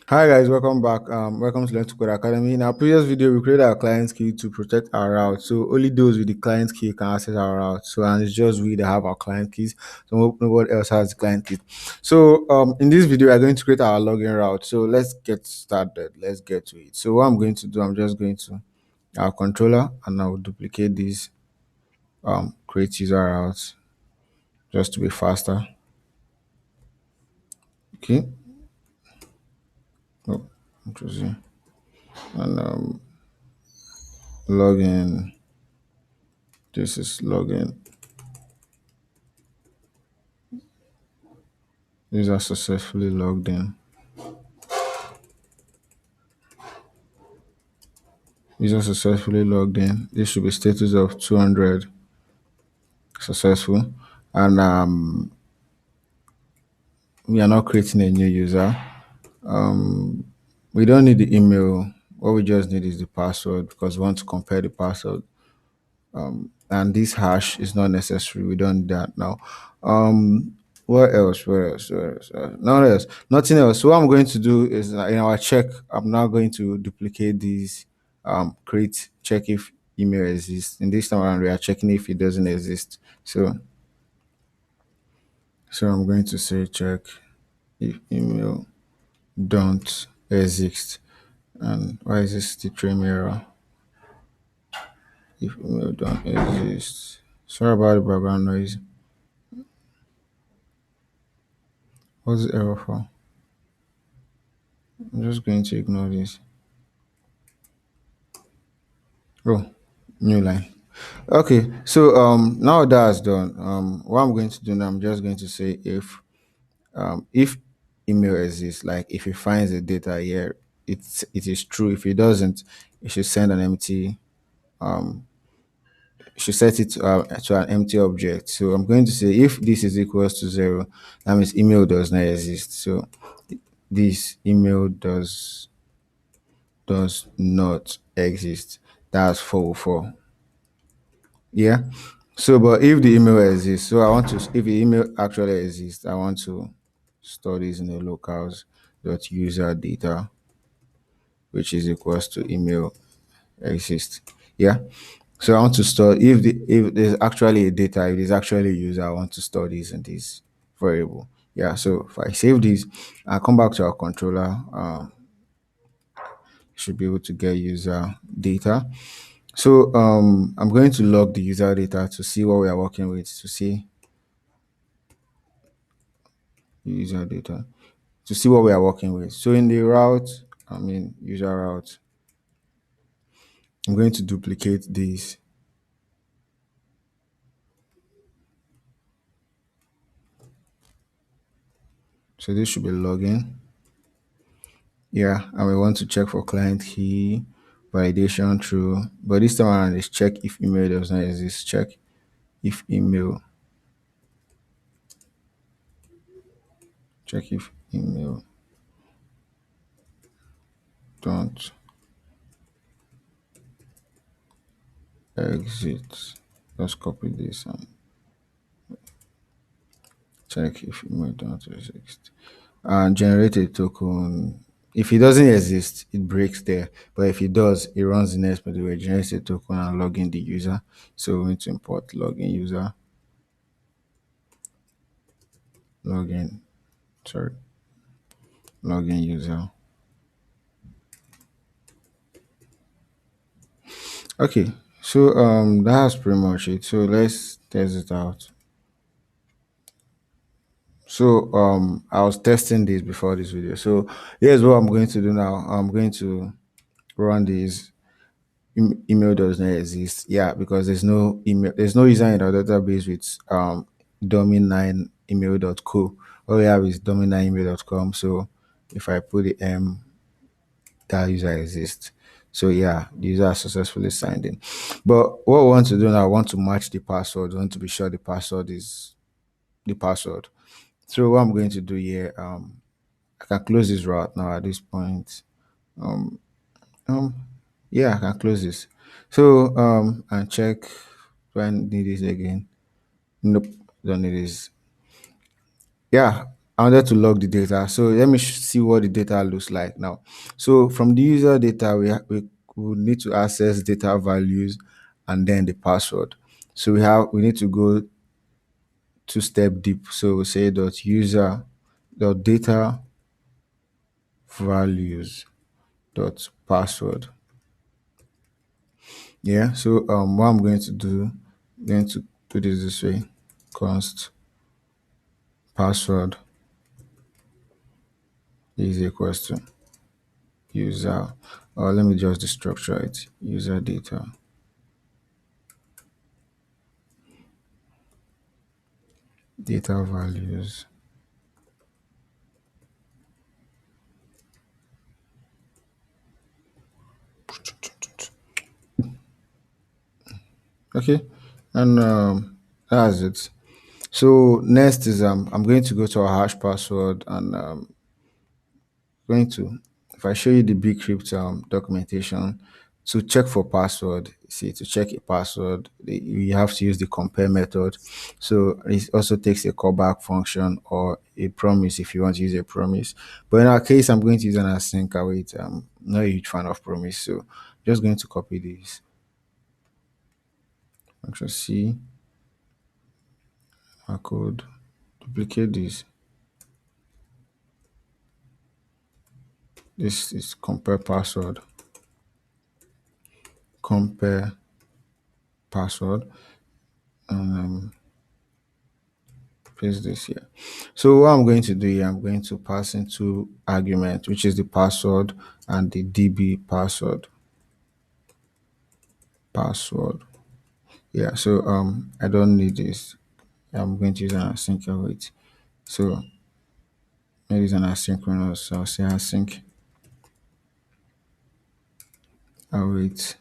Hi guys, welcome back. Welcome to Learn to Code Academy. In our previous video, we created our client key to protect our route. So only those with the client key can access our route. So and it's just we that have our client keys. So nobody else has the client key. So in this video, we're going to create our login route. So let's get started. Let's get to it. So what I'm going to do, I'm just going to our controller and I'll duplicate this create user route just to be faster. Okay. Oh, interesting. And login. This is login. User successfully logged in. User successfully logged in. This should be status of 200 successful. And we are not creating a new user. We don't need the email. What we just need is the password because we want to compare the password. And this hash is not necessary. We don't need that now. What else? What else? What else? Nothing else. Nothing else. So what I'm going to do is in our check, I'm now going to duplicate these. Create check if email exists. In this time around, we are checking if it doesn't exist. So I'm going to say check if email don't exist. And why is this the trim error? If email don't exist. Sorry about the background noise. What's the error for? I'm just going to ignore this. Oh, new line. Okay, so now that's done. What I'm going to do now, I'm just going to say if email exists, like if it finds the data here, it is true. If it doesn't, it should send an empty should set it to an empty object. So I'm going to say if this is equals to 0, that means email does not exist. So this email does not exist. That's 404. Yeah. So, but if the email exists, so I want to, if the email actually exists, I want to store this in the locals dot user data, which is equals to email exist. Yeah. So I want to store if there's actually a data, if there's actually a user, I want to store this in this variable. Yeah. So if I save this, I come back to our controller. Should be able to get user data. So I'm going to log the user data to see what we are working with, to see user data, to see what we are working with. So in the route, user route, I'm going to duplicate this. So this should be login. Yeah, and we want to check for client key, validation true. But this time around is check if email does not exist. Check if email, check if email don't exist. Let's copy this and check if email don't exist. And generate a token. If it doesn't exist, it breaks there. But if it does, it runs the next method where it generates a token and log in the user. So we need to import login user, login, sorry, login user. Okay, so that's pretty much it. So let's test it out. So I was testing this before this video. So here's what I'm going to do now. I'm going to run this. Email does not exist. Yeah, because there's no email, there's no user in our database with domain9 email.co. All we have is domain9 email.com. So if I put the that user exists. So yeah, the user has successfully signed in. But what we want to do now, I want to match the password. I want to be sure the password is the password. So what I'm going to do here, I can close this route now at this point. Um, um, yeah, I can close this. So and check. Do I need this again? Nope, don't need this. Yeah. I wanted to log the data. So let me see what the data looks like now. So from the user data, we need to access data values and then the password. So we need to go two-step deep. So we say dot user dot data values dot password. Yeah. So what I'm going to do this way. Const password is equals to user, or let me just destructure it, user data values. Okay, and that's it. So next is I'm going to go to our hash password, and going to, if I show you the bcrypt documentation, to check for password, see, to check a password, you have to use the compare method. So it also takes a callback function or a promise if you want to use a promise. But in our case, I'm going to use an async await. I'm not a huge fan of promise, so just going to copy this function C, our code, duplicate this. This is compare password, compare password, and paste this here. So what I'm going to do here, I'm going to pass in two arguments, which is the password and the db password. Yeah, so I don't need this. I'm going to use an async await. So maybe it's an asynchronous. So I'll say async await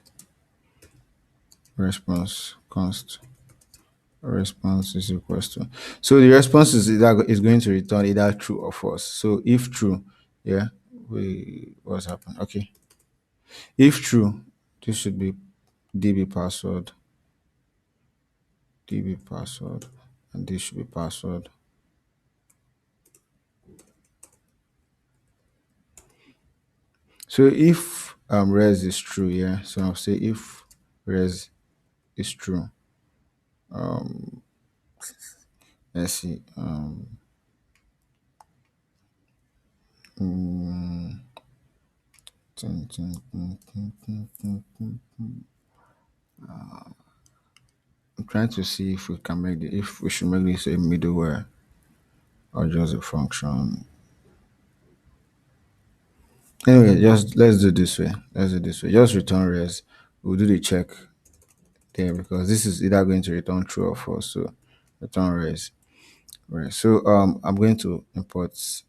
response const response is equals to. So the response is going to return either true or false. So if true, yeah, what's happened? Okay. If true, this should be db password, and this should be password. So if res is true, yeah, so I'll say if res is true, let's see, mm, I'm trying to see if we can make if we should make this a middleware or just a function. Anyway, just let's do this way. Let's do this way. Just return res. We'll do the check there because this is either going to return true or false. So return res. Right. So I'm going to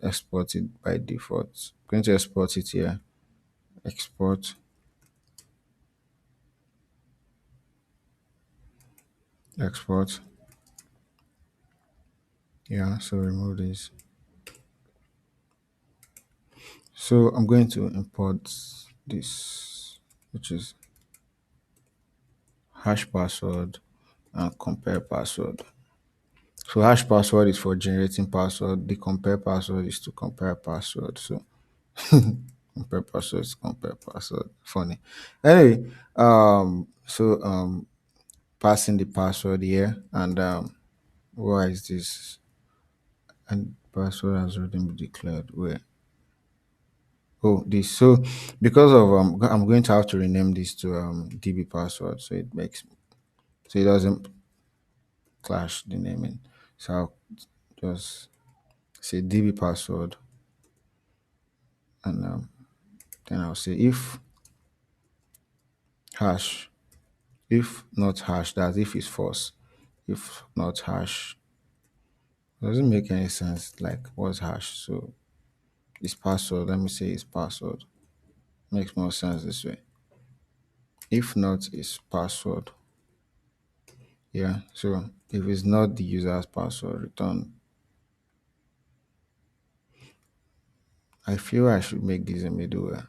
export it by default. I'm going to export it here. Export, export. Yeah. So remove this. So I'm going to import this, which is hash password and compare password. So hash password is for generating password. The compare password is to compare password. So compare password is compare password. Funny. Anyway, passing the password here, and why is this? And password has already been declared. Where? Oh, this. So because of I'm going to have to rename this to db password, so it makes so it doesn't clash the naming. So I'll just say db password, and then I'll say if hash, if not hash, that if it's false, if not hash, doesn't make any sense. Like what's hash? So it's password. Let me say it's password. Makes more sense this way. If not, it's password. Yeah. So if it's not the user's password, return. I feel I should make this a middleware.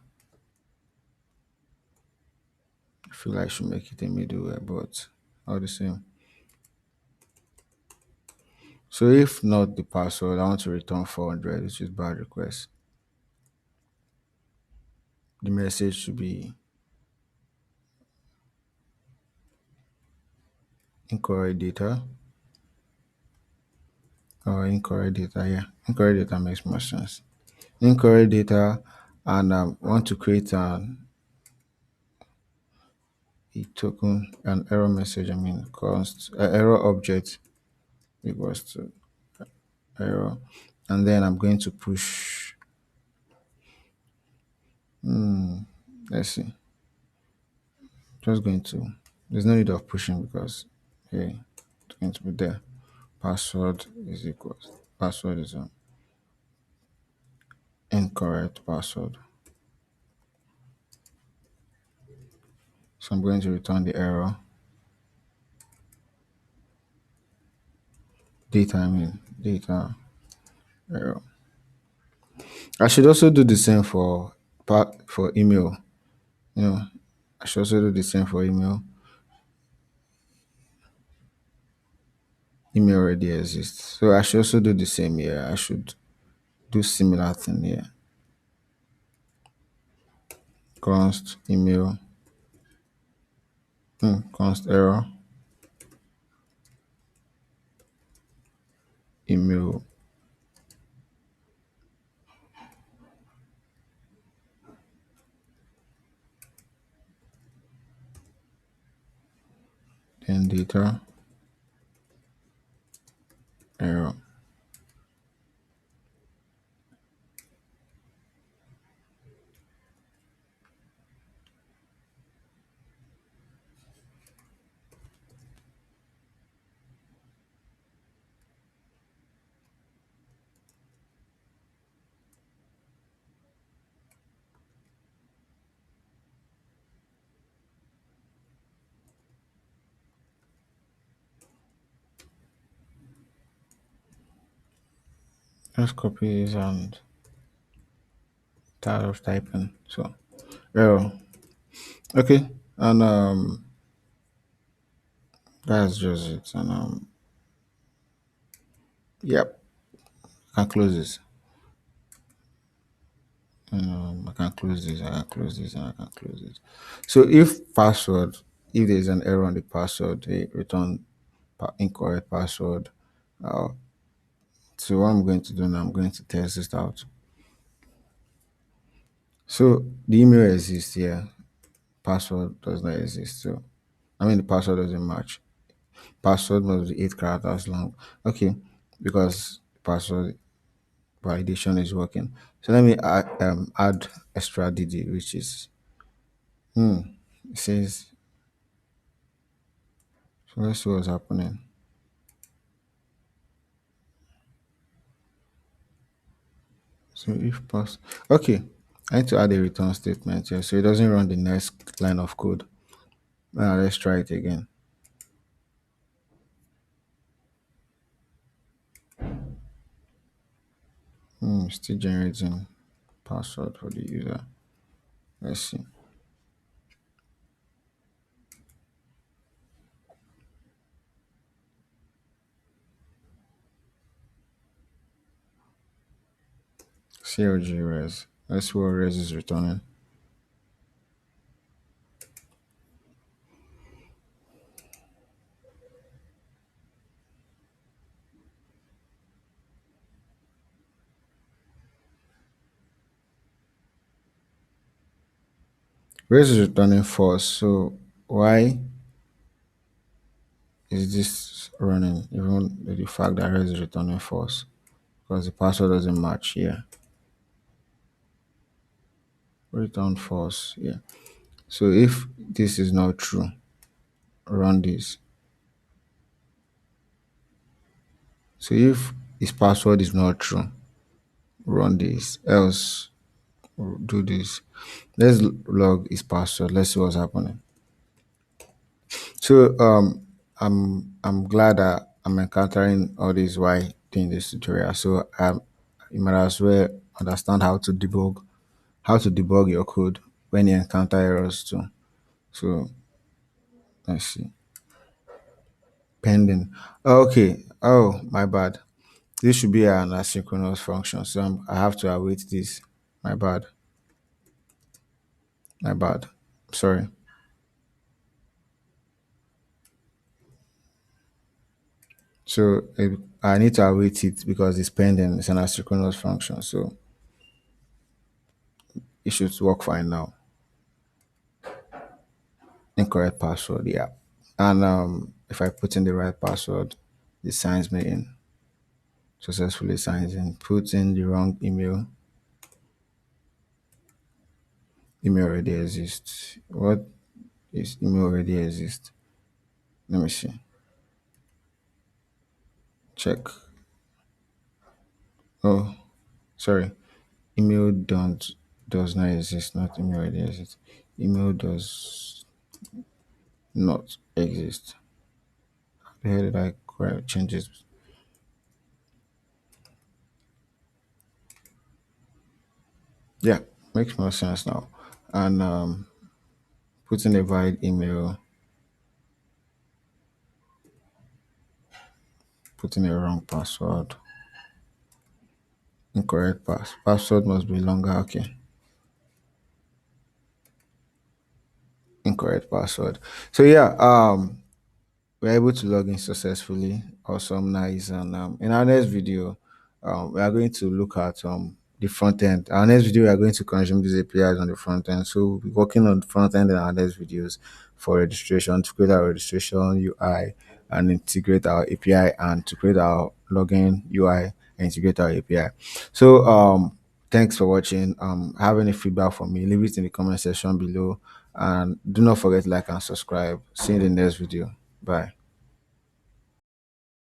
I feel I should make it a middleware, but all the same. So if not the password, I want to return 400, which is bad request. The message should be incorrect data or incorrect data. Yeah, incorrect data makes more sense. Incorrect data, and want to create a token, an error message. I mean, const error object equals to error, and then I'm going to push. Let's see. Just going to. There's no need of pushing because hey, it's going to be there. Password is equals. Password is incorrect password. So I'm going to return the error. Data, I mean data error. I should also do the same for for email. You know, I should also do the same for email. Email already exists. So I should also do the same here. I should do similar thing here. Const email, const error, email, then data error. Let's copy this and tired of typing. So error. Okay. And that's just it. And yep, I can close this. I can close this, I can close this, and I can close this. So if there's an error on the password, they return incorrect password. Uh, so what I'm going to do now, I'm going to test this out. So the email exists here, password does not exist. So I mean the password doesn't match. Password must be 8 characters long. Okay, because password validation is working. So let me add extra digit, which is it says. So let's see what's happening. So if pass, okay, I need to add a return statement here so it doesn't run the next line of code. Now let's try it again. Still generating password for the user. Let's see. CLG res. Let's see what res is returning. Res is returning false. So why is this running even with the fact that res is returning false? Because the password doesn't match here. Return false. Yeah. So if this is not true, run this. So if his password is not true, run this. Else, do this. Let's log his password. Let's see what's happening. So I'm glad that I'm encountering all this while doing this tutorial. So you might as well understand how to debug your code when you encounter errors too. So let's see. Pending. Okay. Oh, my bad. This should be an asynchronous function, so I have to await this. My bad. My bad. Sorry. So I need to await it because it's pending. It's an asynchronous function, so it should work fine now. Incorrect password, yeah. And if I put in the right password, it signs me in. Successfully signs in. Put in the wrong email. Email already exists. What is email already exists? Let me see. Check. Oh, sorry. Email don't does not exist. Not email already exists. Email does not exist. The hell did I change it? Yeah, makes more sense now. And put in a valid email. Put in a wrong password. Incorrect password must be longer. Okay. Incorrect password. So yeah, we're able to log in successfully. Awesome, nice. And in our next video, we are going to look at the front end. Our next video, we are going to consume these APIs on the front end. So we'll be working on the front end in our next videos for registration, to create our registration UI and integrate our API, and to create our login UI and integrate our API. So thanks for watching. Have any feedback for me, leave it in the comment section below, and do not forget to like and subscribe. See you in the next video. Bye.